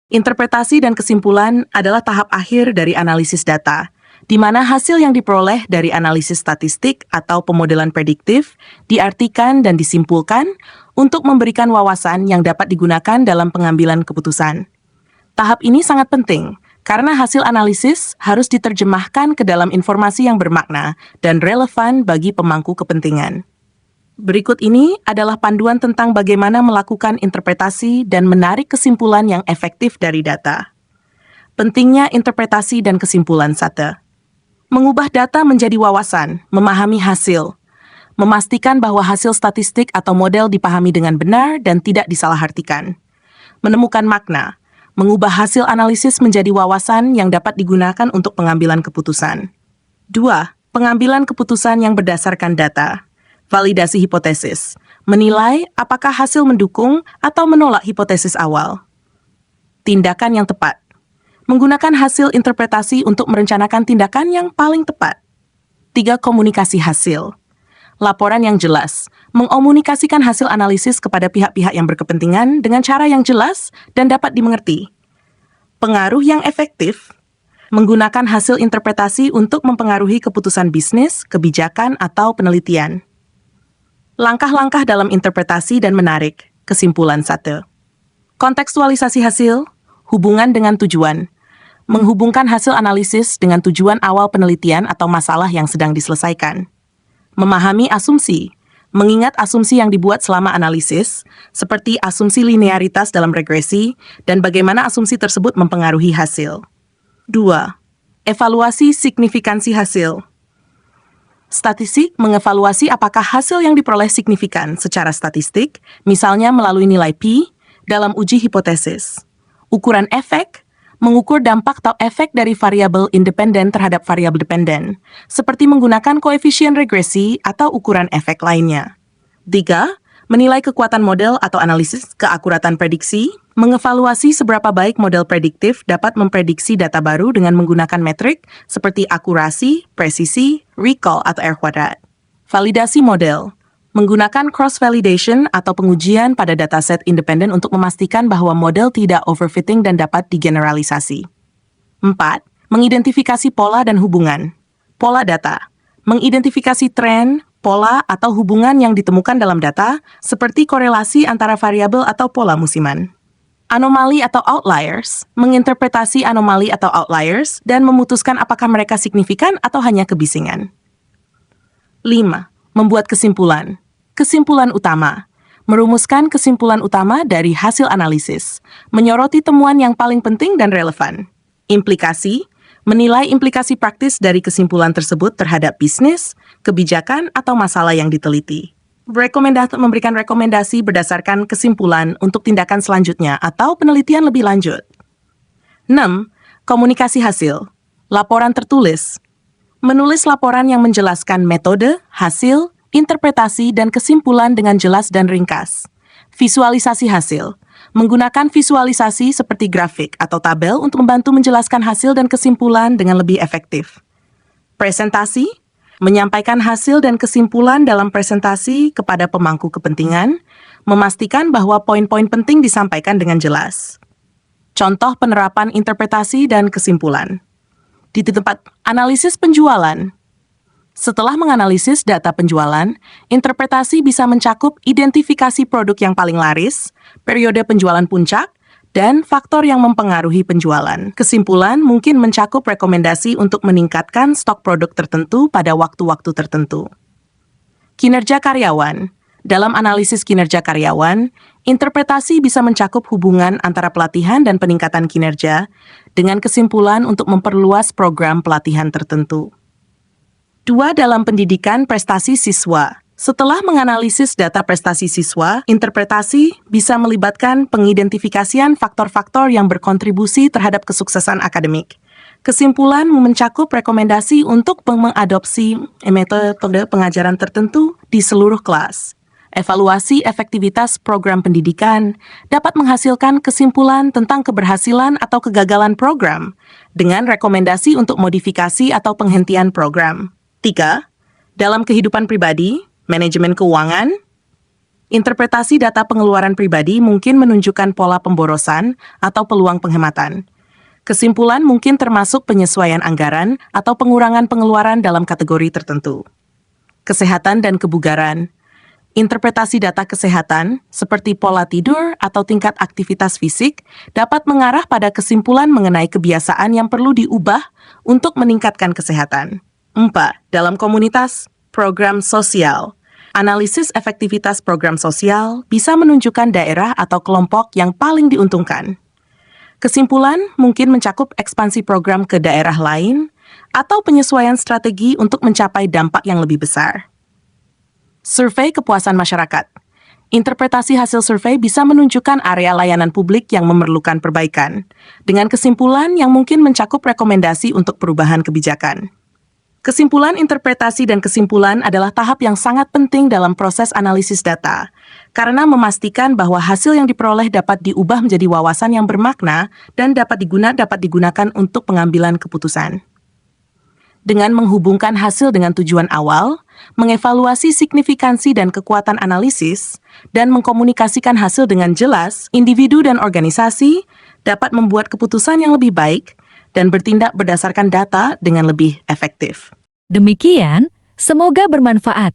Interpretasi dan kesimpulan adalah tahap akhir dari analisis data, di mana hasil yang diperoleh dari analisis statistik atau pemodelan prediktif diartikan dan disimpulkan untuk memberikan wawasan yang dapat digunakan dalam pengambilan keputusan. Tahap ini sangat penting, karena hasil analisis harus diterjemahkan ke dalam informasi yang bermakna dan relevan bagi pemangku kepentingan. Berikut ini adalah panduan tentang bagaimana melakukan interpretasi dan menarik kesimpulan yang efektif dari data. Pentingnya interpretasi dan kesimpulan. 1. Mengubah data menjadi wawasan, memahami hasil. Memastikan bahwa hasil statistik atau model dipahami dengan benar dan tidak disalahartikan. Menemukan makna. Mengubah hasil analisis menjadi wawasan yang dapat digunakan untuk pengambilan keputusan. 2. Pengambilan keputusan yang berdasarkan data. Validasi hipotesis. Menilai apakah hasil mendukung atau menolak hipotesis awal. Tindakan yang tepat. Menggunakan hasil interpretasi untuk merencanakan tindakan yang paling tepat. 3. Komunikasi hasil. Laporan yang jelas. Mengomunikasikan hasil analisis kepada pihak-pihak yang berkepentingan dengan cara yang jelas dan dapat dimengerti. Pengaruh yang efektif. Menggunakan hasil interpretasi untuk mempengaruhi keputusan bisnis, kebijakan, atau penelitian. Langkah-langkah dalam interpretasi dan menarik. Kesimpulan. 1. Kontekstualisasi hasil, hubungan dengan tujuan. Menghubungkan hasil analisis dengan tujuan awal penelitian atau masalah yang sedang diselesaikan. Memahami asumsi. Mengingat asumsi yang dibuat selama analisis, seperti asumsi linearitas dalam regresi, dan bagaimana asumsi tersebut mempengaruhi hasil. 2. Evaluasi signifikansi hasil. Statistik mengevaluasi apakah hasil yang diperoleh signifikan secara statistik, misalnya melalui nilai P, dalam uji hipotesis. Ukuran efek, mengukur dampak atau efek dari variabel independen terhadap variabel dependen, seperti menggunakan koefisien regresi atau ukuran efek lainnya. 3. Menilai kekuatan model atau analisis keakuratan prediksi, mengevaluasi seberapa baik model prediktif dapat memprediksi data baru dengan menggunakan metrik seperti akurasi, presisi, recall, atau R kuadrat. Validasi model, menggunakan cross-validation atau pengujian pada dataset independen untuk memastikan bahwa model tidak overfitting dan dapat digeneralisasi. 4. Mengidentifikasi pola dan hubungan. Pola data, mengidentifikasi tren, pola atau hubungan yang ditemukan dalam data, seperti korelasi antara variabel atau pola musiman. Anomali atau outliers, menginterpretasi anomali atau outliers dan memutuskan apakah mereka signifikan atau hanya kebisingan. 5. Membuat kesimpulan. Kesimpulan utama. Merumuskan kesimpulan utama dari hasil analisis. Menyoroti temuan yang paling penting dan relevan. Implikasi. Menilai implikasi praktis dari kesimpulan tersebut terhadap bisnis, kebijakan, atau masalah yang diteliti. Memberikan rekomendasi berdasarkan kesimpulan untuk tindakan selanjutnya atau penelitian lebih lanjut. 6. Komunikasi hasil. Laporan tertulis. Menulis laporan yang menjelaskan metode, hasil, interpretasi, dan kesimpulan dengan jelas dan ringkas. Visualisasi hasil. Menggunakan visualisasi seperti grafik atau tabel untuk membantu menjelaskan hasil dan kesimpulan dengan lebih efektif. Presentasi. Menyampaikan hasil dan kesimpulan dalam presentasi kepada pemangku kepentingan, memastikan bahwa poin-poin penting disampaikan dengan jelas. Contoh penerapan interpretasi dan kesimpulan. Di tempat analisis penjualan. Setelah menganalisis data penjualan, interpretasi bisa mencakup identifikasi produk yang paling laris, periode penjualan puncak, dan faktor yang mempengaruhi penjualan. Kesimpulan mungkin mencakup rekomendasi untuk meningkatkan stok produk tertentu pada waktu-waktu tertentu. Kinerja karyawan. Dalam analisis kinerja karyawan, interpretasi bisa mencakup hubungan antara pelatihan dan peningkatan kinerja dengan kesimpulan untuk memperluas program pelatihan tertentu. 2. Dalam pendidikan prestasi siswa. Setelah menganalisis data prestasi siswa, interpretasi bisa melibatkan pengidentifikasian faktor-faktor yang berkontribusi terhadap kesuksesan akademik. Kesimpulan mencakup rekomendasi untuk mengadopsi metode pengajaran tertentu di seluruh kelas. Evaluasi efektivitas program pendidikan dapat menghasilkan kesimpulan tentang keberhasilan atau kegagalan program dengan rekomendasi untuk modifikasi atau penghentian program. 3. Dalam kehidupan pribadi, manajemen keuangan, Interpretasi data pengeluaran pribadi mungkin menunjukkan pola pemborosan atau peluang penghematan. Kesimpulan mungkin termasuk penyesuaian anggaran atau pengurangan pengeluaran dalam kategori tertentu. Kesehatan dan kebugaran. Interpretasi data kesehatan, seperti pola tidur atau tingkat aktivitas fisik, dapat mengarah pada kesimpulan mengenai kebiasaan yang perlu diubah untuk meningkatkan kesehatan. 4. Dalam komunitas, program sosial. Analisis efektivitas program sosial bisa menunjukkan daerah atau kelompok yang paling diuntungkan. Kesimpulan mungkin mencakup ekspansi program ke daerah lain atau penyesuaian strategi untuk mencapai dampak yang lebih besar. Survei kepuasan masyarakat. Interpretasi hasil survei bisa menunjukkan area layanan publik yang memerlukan perbaikan, dengan kesimpulan yang mungkin mencakup rekomendasi untuk perubahan kebijakan. Kesimpulan interpretasi dan kesimpulan adalah tahap yang sangat penting dalam proses analisis data, karena memastikan bahwa hasil yang diperoleh dapat diubah menjadi wawasan yang bermakna dan dapat digunakan untuk pengambilan keputusan. Dengan menghubungkan hasil dengan tujuan awal, mengevaluasi signifikansi dan kekuatan analisis, dan mengkomunikasikan hasil dengan jelas, individu dan organisasi dapat membuat keputusan yang lebih baik dan bertindak berdasarkan data dengan lebih efektif. Demikian, semoga bermanfaat.